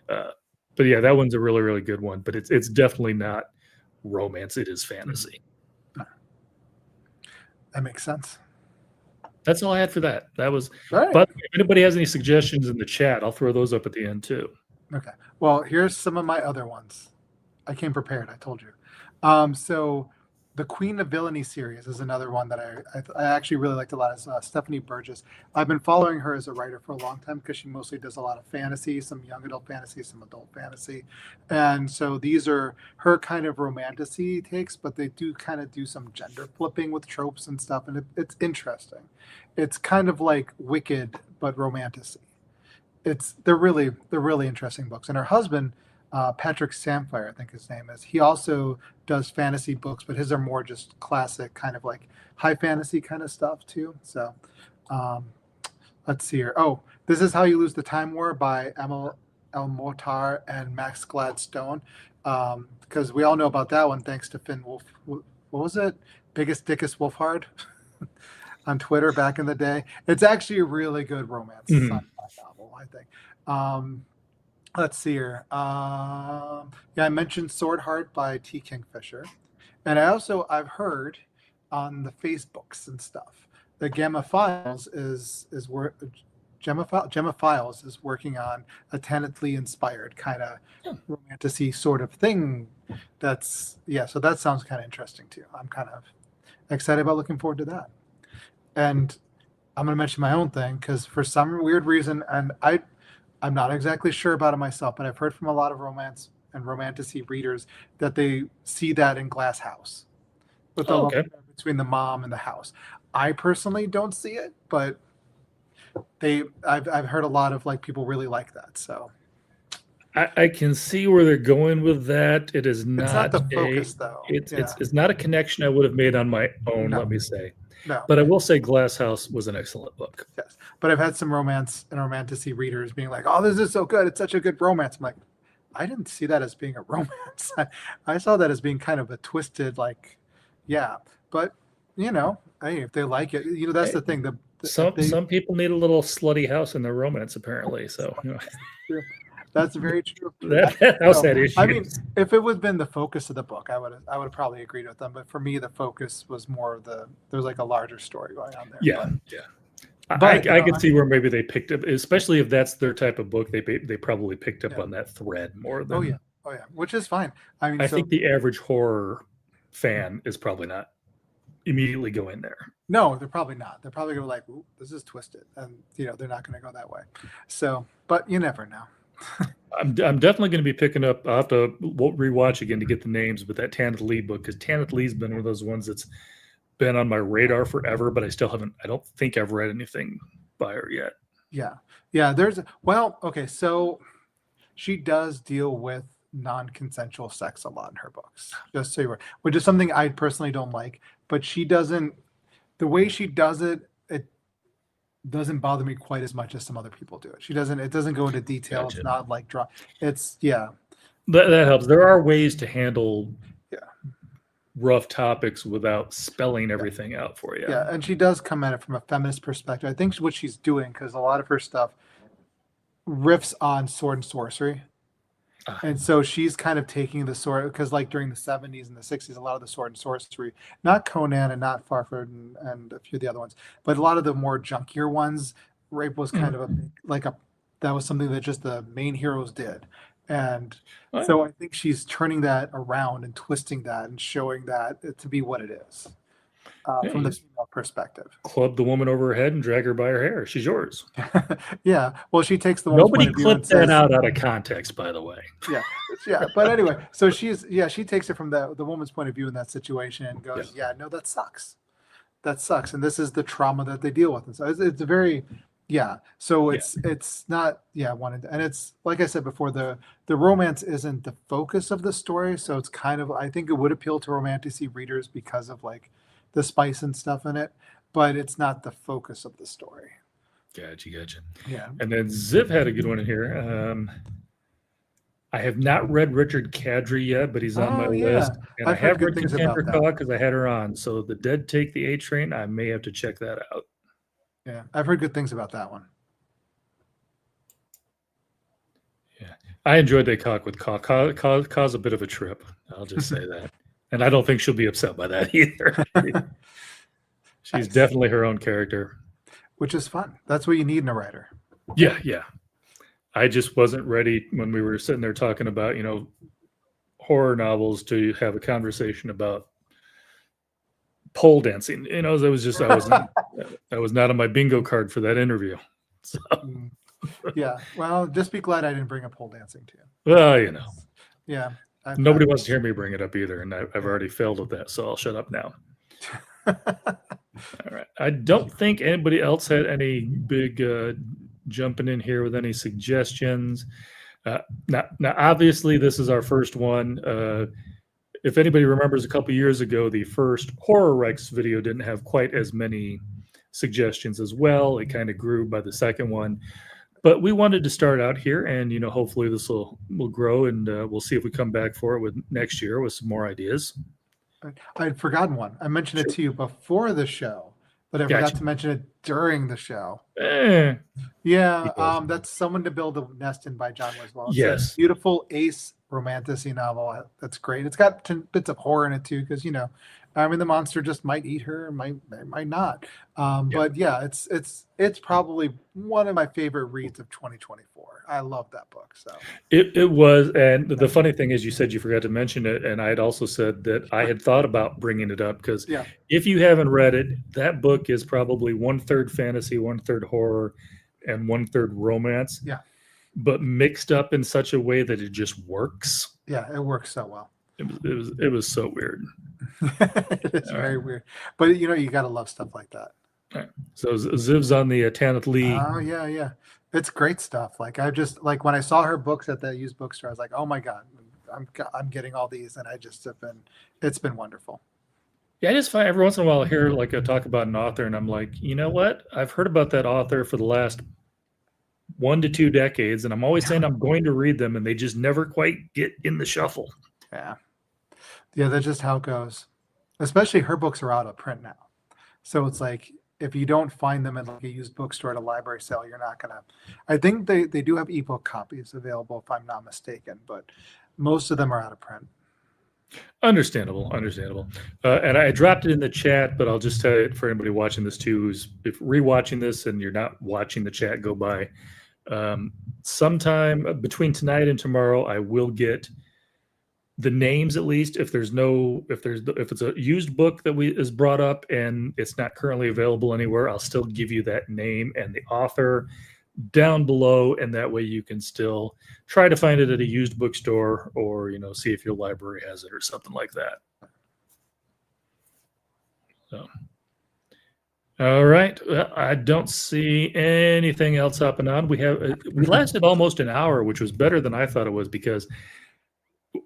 But yeah, that one's a really, really good one. But it's definitely not romance. It is fantasy. That makes sense. That's all I had for that. That was. Right. But if anybody has any suggestions in the chat, I'll throw those up at the end too. Okay. Well, here's some of my other ones. I came prepared. I told you. So the Queen of Villainy series is another one that I actually really liked a lot. Is Stephanie Burgess. I've been following her as a writer for a long time because she mostly does a lot of fantasy, some young adult fantasy, some adult fantasy. And so these are her kind of romantasy takes, but they do kind of do some gender flipping with tropes and stuff. And it's interesting. It's kind of like Wicked, but romantasy. They're really interesting books. And her husband, Patrick Samphire, I think his name is, he also does fantasy books, but his are more just classic kind of like high fantasy kind of stuff too. So let's see here. Oh, This Is How You Lose the Time War by Emil El Mortar and Max Gladstone. Because we all know about that one thanks to Finn Wolf. What was it? Biggest Dickest Wolfhard on Twitter back in the day. It's actually a really good romance sci-fi novel, I think. Let's see here. Yeah, I mentioned Sword Heart by T. Kingfisher. And I've heard on the Facebooks and stuff that Gemma Files is working on a Tennantly inspired kind of romantic-y sort of thing. So that sounds kind of interesting too. I'm kind of excited about looking forward to that. And I'm going to mention my own thing because for some weird reason, and I'm not exactly sure about it myself, but I've heard from a lot of romance and romantic-y readers that they see that in Glass House with the love between the mom and the house. I personally don't see it, but I've heard a lot of people really like that. So I can see where they're going with that. It is not, it's not the focus though. It's not a connection I would have made on my own, let me say. No. But I will say Glass House was an excellent book. Yes. But I've had some romance and romantic-y readers being like, oh, this is so good. It's such a good romance. I'm like, I didn't see that as being a romance. I saw that as being kind of a twisted, but hey, if they like it, that's the thing. Some people need a little slutty house in their romance, apparently. So that's very true. that house had issues. I mean, if it would have been the focus of the book, I would have probably agreed with them. But for me, the focus was more of there's a larger story going on there. Yeah, but I could see where maybe they picked up, especially if that's their type of book. They probably picked up on that thread more than. Oh yeah, which is fine. I mean, I think the average horror fan is probably not immediately going there. No, they're probably not. They're probably going to be like, ooh, this is twisted, and they're not going to go that way. So, but you never know. I'm definitely going to be picking up. I'll have to rewatch again to get the names, but that Tanith Lee book, because Tanith Lee's been one of those ones that's been on my radar forever, but I still haven't. I don't think I've read anything by her yet. Yeah. So she does deal with non-consensual sex a lot in her books, just so you're, which is something I personally don't like. But she doesn't. The way she does it, it doesn't bother me quite as much as some other people do it. She doesn't. It doesn't go into detail. Gotcha. It's not like draw. It's That helps. There are ways to handle rough topics without spelling everything out for you. Yeah, and she does come at it from a feminist perspective. I think what she's doing, because a lot of her stuff riffs on sword and sorcery. And so she's kind of taking the sword, because during the 70s and the 60s, a lot of the sword and sorcery, not Conan and not Farford and a few of the other ones, but a lot of the more junkier ones, rape was kind of that was something that just the main heroes did. And so I think she's turning that around and twisting that and showing that to be what it is from the female perspective. Club the woman over her head and drag her by her hair. She's yours. Yeah. Well, she takes the Nobody clipped that out of context, by the way. Yeah. But anyway, so she takes it from the woman's point of view in that situation and goes, no, that sucks. That sucks. And this is the trauma that they deal with. And so it's a very, So it's not, and it's, like I said before, the romance isn't the focus of the story. So it's kind of, I think it would appeal to romantic-y readers because of the spice and stuff in it, but it's not the focus of the story. Gotcha. Yeah. And then Ziv had a good one in here. I have not read Richard Kadri yet, but he's on my list. And I have read Contender Call because I had her on. So The Dead Take the A Train, I may have to check that out. Yeah, I've heard good things about that one. Yeah, I enjoyed that talk with cause a bit of a trip. I'll just say that. And I don't think she'll be upset by that either. She's definitely her own character. Which is fun. That's what you need in a writer. Yeah. I just wasn't ready when we were sitting there talking about, horror novels to have a conversation about pole dancing. I was not on my bingo card for that interview. So. Yeah. Well, just be glad I didn't bring up pole dancing to you. Well, Yeah. Nobody wants to hear me bring it up either, and I've already failed at that, so I'll shut up now. All right. I don't think anybody else had any big jumping in here with any suggestions. Now, obviously, this is our first one. If anybody remembers a couple years ago, the first Horror Rex video didn't have quite as many suggestions as well. It kind of grew by the second one. But we wanted to start out here, and hopefully this will grow, and we'll see if we come back for it with next year with some more ideas. I'd forgotten one. I mentioned it to you before the show, but I forgot to mention it during the show. Yeah, that's Someone to Build a Nest In by John Wiswell. It's Yes. a beautiful ace romantasy novel. That's great. It's got bits of horror in it too, because the monster just might eat her, might not. But yeah, it's probably one of my favorite reads of 2024. I love that book. So it was, and the funny thing is, you said you forgot to mention it, and I had also said that I had thought about bringing it up because if you haven't read it, that book is probably 1/3 fantasy, 1/3 horror, and 1/3 romance. Yeah, but mixed up in such a way that it just works. Yeah, it works so well. It was so weird. It's very weird, but you gotta love stuff like that. All right. So Ziv's on the Tanith Lee. Oh yeah, it's great stuff. Like I just when I saw her books at the used bookstore, I was like, oh my god, I'm getting all these, and I just it's been wonderful. Yeah, I just find every once in a while I hear a talk about an author, and I'm like, you know what? I've heard about that author for the last 1 to 2 decades, and I'm always saying I'm going to read them, and they just never quite get in the shuffle. Yeah, that's just how it goes. Especially her books are out of print now, so it's like if you don't find them at a used bookstore at a library sale, you're not gonna. I think they do have ebook copies available, if I'm not mistaken, but most of them are out of print. Understandable. And I dropped it in the chat, but I'll just tell it for anybody watching this too, who's rewatching this and you're not watching the chat go by. Sometime between tonight and tomorrow, I will get the names, at least if it's a used book that is brought up and it's not currently available anywhere, I'll still give you that name and the author down below, and that way you can still try to find it at a used bookstore or see if your library has it or something like that. So all right, I don't see anything else up and on. We lasted almost an hour, which was better than I thought it was, because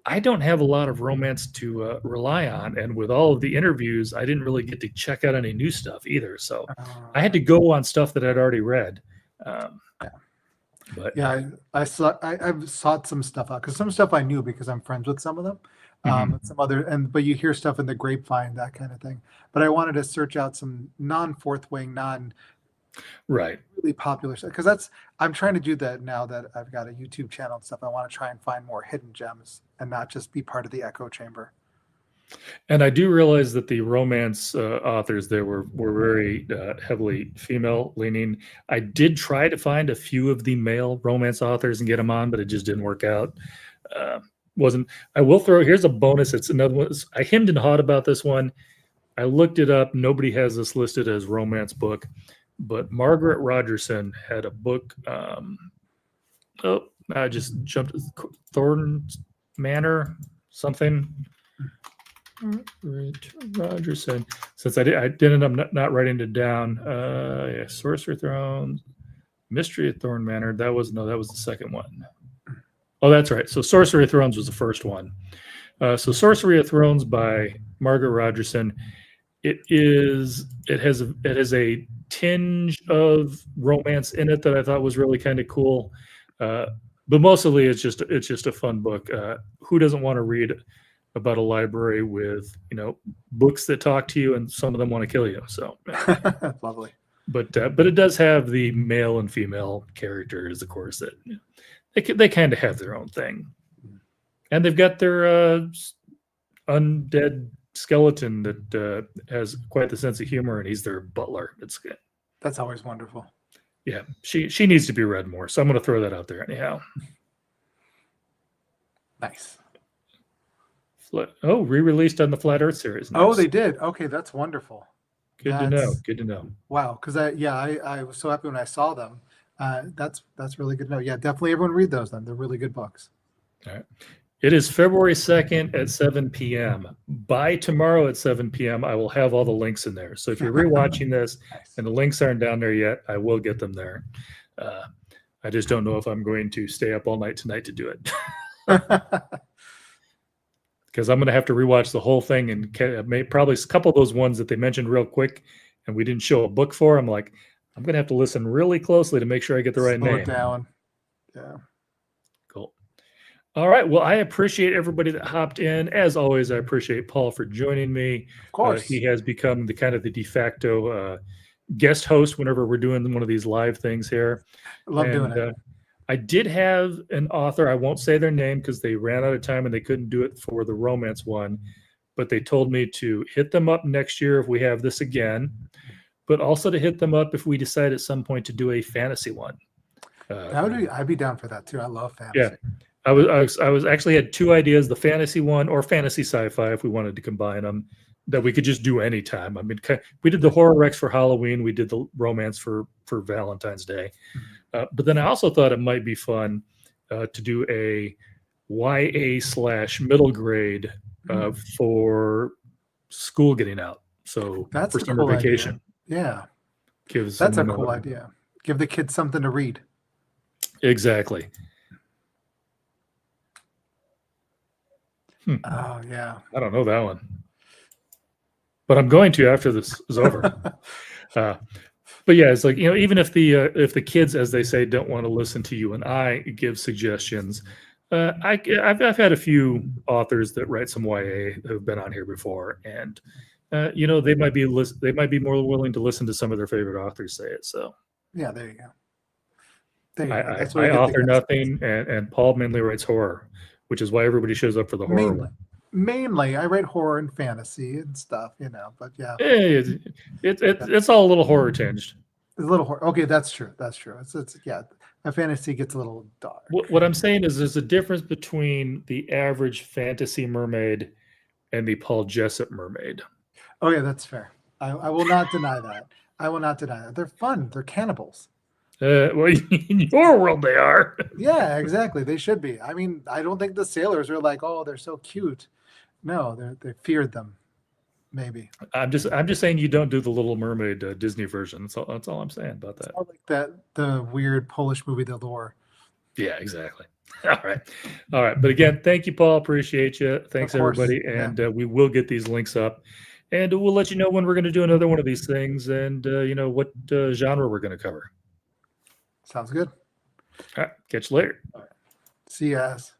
I don't have a lot of romance to rely on, and with all of the interviews, I didn't really get to check out any new stuff either. So I had to go on stuff that I'd already read. But yeah, I've sought some stuff out, because some stuff I knew because I'm friends with some of them. Some other, but you hear stuff in the grapevine, that kind of thing. But I wanted to search out some non-Fourth Wing, really popular stuff, because I'm trying to do that now that I've got a YouTube channel and stuff. I want to try and find more hidden gems and not just be part of the echo chamber. And I do realize that the romance authors there were very heavily female leaning. I did try to find a few of the male romance authors and get them on, but it just didn't work out. I will throw, here's a bonus. It's another one. I hemmed and hawed about this one. I looked it up. Nobody has this listed as romance book, but Margaret Rogerson had a book. I just jumped. Thorn Manor, something. Rogerson. Since I did end up not writing it down. Sorcerer Thrones, Mystery of Thorn Manor. That was the second one. Oh, that's right. So Sorcery of Thrones was the first one. So Sorcery of Thrones by Margaret Rogerson. It has a tinge of romance in it that I thought was really kind of cool. But mostly it's just a fun book. Who doesn't want to read about a library with books that talk to you, and some of them want to kill you? So lovely. But it does have the male and female characters, of course, that they kind of have their own thing, and they've got their undead skeleton that has quite the sense of humor, and he's their butler. It's good. That's always wonderful. Yeah, she needs to be read more, so I'm going to throw that out there anyhow. Nice. Re-released on the Flat Earth series. Nice. Oh, they did. Okay, that's wonderful. Good to know. Wow, because I was so happy when I saw them. That's really good to know. Yeah, definitely everyone read those then. They're really good books. All right. It is February 2nd at 7 p.m. By tomorrow at 7 p.m., I will have all the links in there. So if you're rewatching this and the links aren't down there yet, I will get them there. I just don't know if I'm going to stay up all night tonight to do it. Because I'm going to have to rewatch the whole thing, and probably a couple of those ones that they mentioned real quick, and we didn't show a book for, I'm like, I'm going to have to listen really closely to make sure I get the right Slow name. it down. Yeah. Cool. All right. Well, I appreciate everybody that hopped in. As always, I appreciate Paul for joining me. Of course. He has become the kind of the de facto guest host whenever we're doing one of these live things here. I love doing it. I did have an author, I won't say their name because they ran out of time and they couldn't do it for the romance one, but they told me to hit them up next year if we have this again, but also to hit them up if we decide at some point to do a fantasy one. I'd be down for that too. I love fantasy. Yeah. I was actually had two ideas, the fantasy one or fantasy sci-fi if we wanted to combine them, that we could just do anytime. I mean, we did the horror Rex for Halloween. We did the romance for Valentine's Day. But then I also thought it might be fun to do a YA/middle grade for school getting out. So That's for a summer cool vacation. idea. Yeah. That's a cool idea. Give the kids something to read. Exactly. Oh, yeah. I don't know that one, but I'm going to after this is over. But yeah, it's like, even if the kids, as they say, don't want to listen to you and I give suggestions, I've had a few authors that write some YA that have been on here before, and they might be more willing to listen to some of their favorite authors say it. So yeah, there you go. I author nothing, and Paul mainly writes horror, which is why everybody shows up for the horror one. Mainly, I write horror and fantasy and stuff, but yeah. It's all a little horror tinged. It's a little horror. Okay, that's true. It's yeah. A fantasy gets a little dark. What I'm saying is there's a difference between the average fantasy mermaid and the Paul Jessup mermaid. Oh yeah, that's fair. I will not deny that. They're fun. They're cannibals. Well, in your world, they are. Yeah, exactly. They should be. I mean, I don't think the sailors are like, oh, they're so cute. No, they feared them. Maybe. I'm just saying you don't do the Little Mermaid Disney version. That's all I'm saying about that. It's like the weird Polish movie, The Lure. Yeah, exactly. All right. But again, thank you, Paul. Appreciate you. Thanks, everybody. And we will get these links up. And we'll let you know when we're going to do another one of these things and, what genre we're going to cover. Sounds good. All right. Catch you later. See you guys.